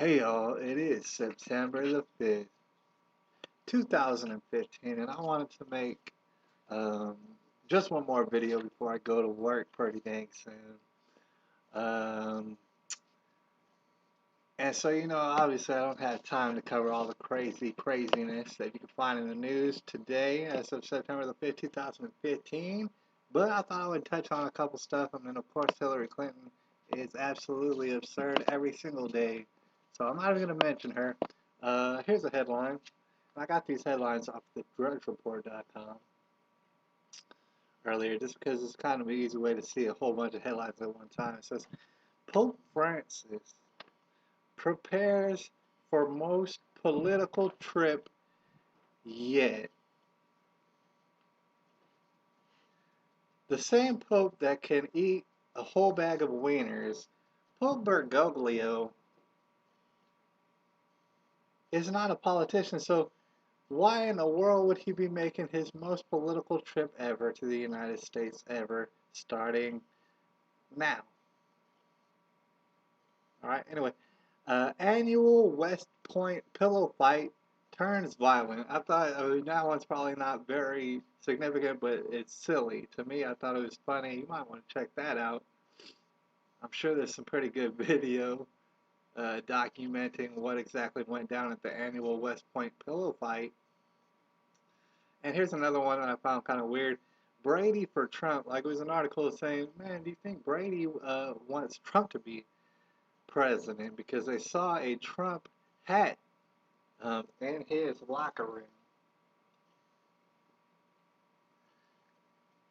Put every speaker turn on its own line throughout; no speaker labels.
Hey y'all, it is September the 5th, 2015, and I wanted to make um, just one more video before I go to work pretty dang soon. Um, and so, obviously I don't have time to cover all the craziness that you can find in the news today as of September the 5th, 2015, but I thought I would touch on a couple stuff, and then of course Hillary Clinton is absolutely absurd every single day, so I'm not even going to mention her. Here's a headline. I got these headlines off the drudgereport.com earlier just because it's kind of an easy way to see a whole bunch of headlines at one time. It says Pope Francis prepares for most political trip yet. The same Pope that can eat a whole bag of wieners, Pope Bergoglio, is not a politician, so why in the world would he be making his most political trip ever to the United States ever, starting now? Alright, anyway. Annual West Point pillow fight turns violent. That one's probably not very significant, but it's silly. To me, I thought it was funny. You might want to check that out. I'm sure there's some pretty good video documenting what exactly went down at the annual West Point pillow fight. And here's another one that I found kind of weird. Brady for Trump. Like, it was an article saying, man, do you think Brady wants Trump to be president? Because they saw a Trump hat in his locker room.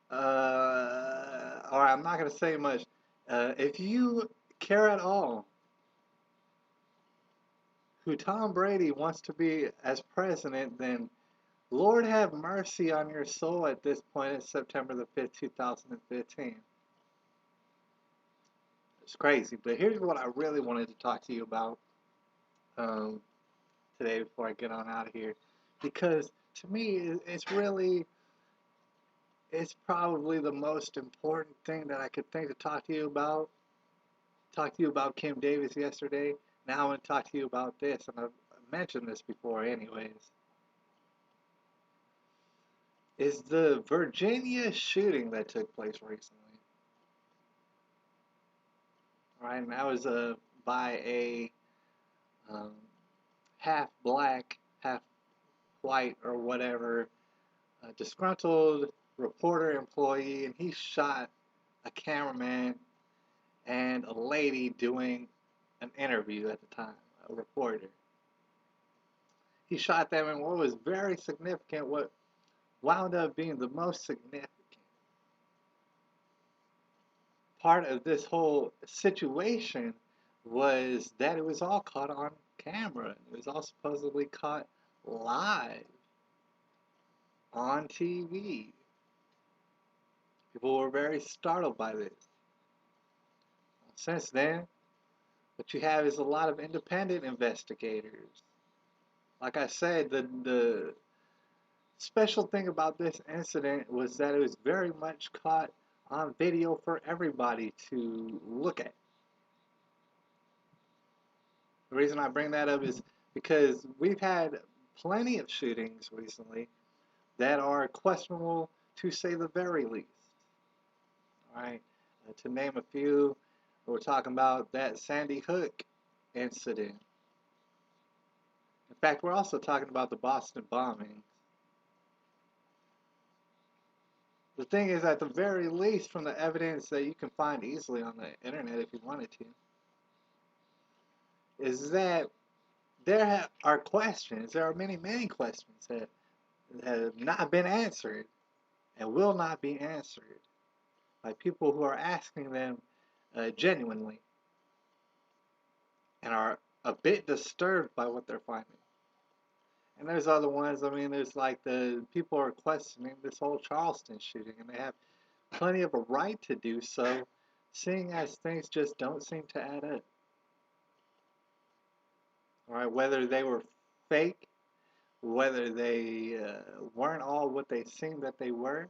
All right, I'm not going to say much. If you care at all who Tom Brady wants to be as president, then Lord have mercy on your soul at this point. It's September the 5th, 2015. It's crazy. But here's what I really wanted to talk to you about um, today before I get on out of here. Because to me, it's probably the most important thing that I could think to talk to you about. Talk to you about Kim Davis yesterday. Now I want to talk to you about this, and I've mentioned this before anyways. Is the Virginia shooting that took place recently. Right, and that was by a um, half black, half white, or whatever, disgruntled reporter employee, and he shot a cameraman and a lady doing an interview at the time, a reporter. He shot them, and what was very significant, what wound up being the most significant part of this whole situation was that it was all caught on camera. It was all supposedly caught live on TV. People were very startled by this. Since then, what you have is a lot of independent investigators. Like I said, the special thing about this incident was that it was very much caught on video for everybody to look at. The reason I bring that up is because we've had plenty of shootings recently that are questionable to say the very least. All right, to name a few, we're talking about that Sandy Hook incident. In fact, we're also talking about the Boston bombing. The thing is, at the very least, from the evidence that you can find easily on the internet if you wanted to, is that there are questions. There are many, many questions that have not been answered and will not be answered by people who are asking them genuinely and are a bit disturbed by what they're finding. And there's other ones. I mean, there's like the people are questioning this whole Charleston shooting, and they have plenty of a right to do so, seeing as things just don't seem to add up. All right, whether they were fake, whether they weren't all what they seemed that they were,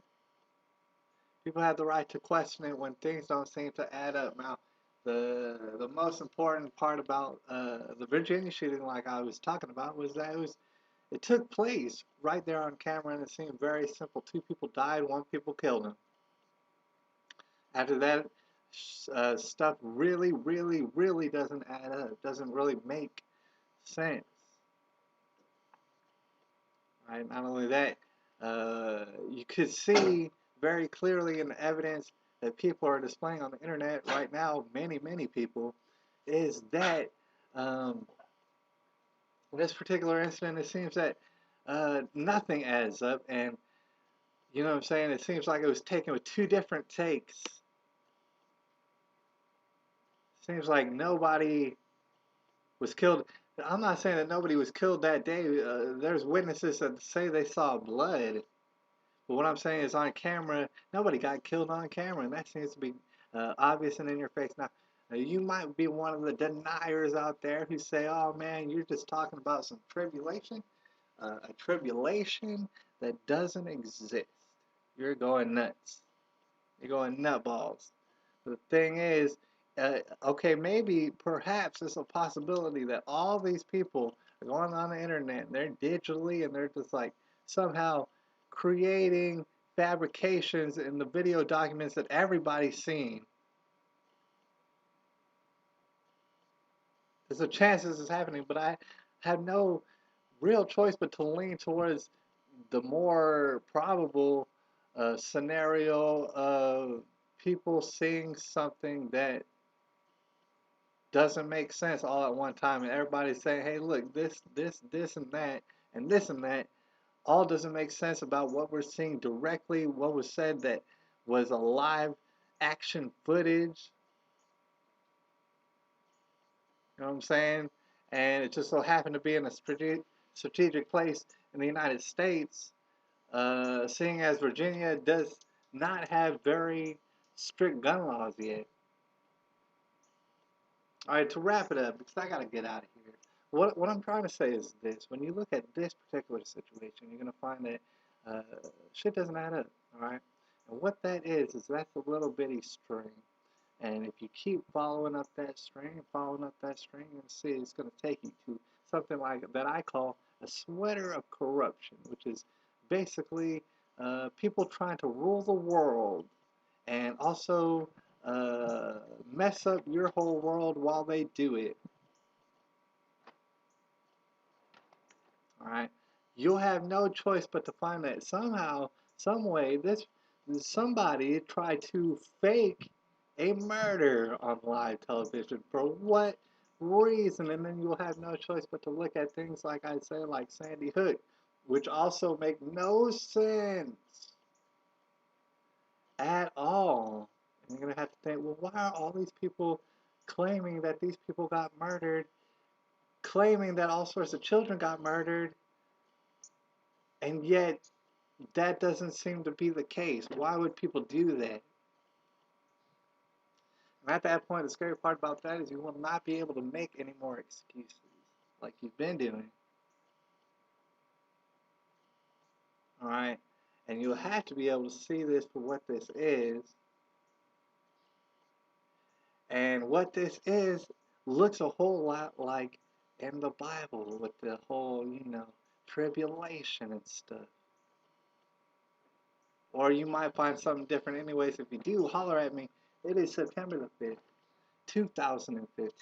people have the right to question it when things don't seem to add up. Now, the most important part about the Virginia shooting, like I was talking about, was that it took place right there on camera, and it seemed very simple. Two people died, one people killed him. After that, stuff really, really, really doesn't add up. Doesn't really make sense. Right? Not only that, you could see very clearly in the evidence that people are displaying on the internet right now, many, many people, is that um, this particular incident, it seems that nothing adds up. And you know what I'm saying? It seems like it was taken with two different takes. Seems like nobody was killed. I'm not saying that nobody was killed that day. There's witnesses that say they saw blood. But what I'm saying is on camera, nobody got killed on camera, and that seems to be obvious and in your face. Now, you might be one of the deniers out there who say, oh man, you're just talking about some tribulation. A tribulation that doesn't exist. You're going nuts. You're going nutballs. The thing is, okay, maybe, perhaps it's a possibility that all these people are going on the internet and they're digitally and they're just like somehow creating fabrications in the video documents that everybody's seen. There's a chance this is happening, but I have no real choice but to lean towards the more probable scenario of people seeing something that doesn't make sense all at one time, and everybody's saying, "Hey, look, this, and this and that, all doesn't make sense about what we're seeing directly, what was said that was a live action footage." You know what I'm saying? And it just so happened to be in a strategic place in the United States, seeing as Virginia does not have very strict gun laws yet. All right, to wrap it up, because I got to get out of here. What I'm trying to say is this: when you look at this particular situation, you're gonna find that uh, shit doesn't add up. All right, and what that is that's a little bitty string. And if you keep following up that string, you're gonna see it's gonna take you to something like that I call a sweater of corruption, which is basically people trying to rule the world and also uh, mess up your whole world while they do it. All right, you'll have no choice but to find that somehow, some way, this somebody tried to fake a murder on live television for what reason, and then you'll have no choice but to look at things like I said, like Sandy Hook, which also make no sense at all. And you're gonna have to think, well, why are all these people claiming that these people got murdered, claiming that all sorts of children got murdered, and yet that doesn't seem to be the case. Why would people do that? And at that point, the scary part about that is you will not be able to make any more excuses like you've been doing. All right? And you'll have to be able to see this for what this is. And what this is looks a whole lot like in the Bible with the whole, tribulation and stuff. Or you might find something different anyways. If you do, holler at me. It is September the 5th, 2015.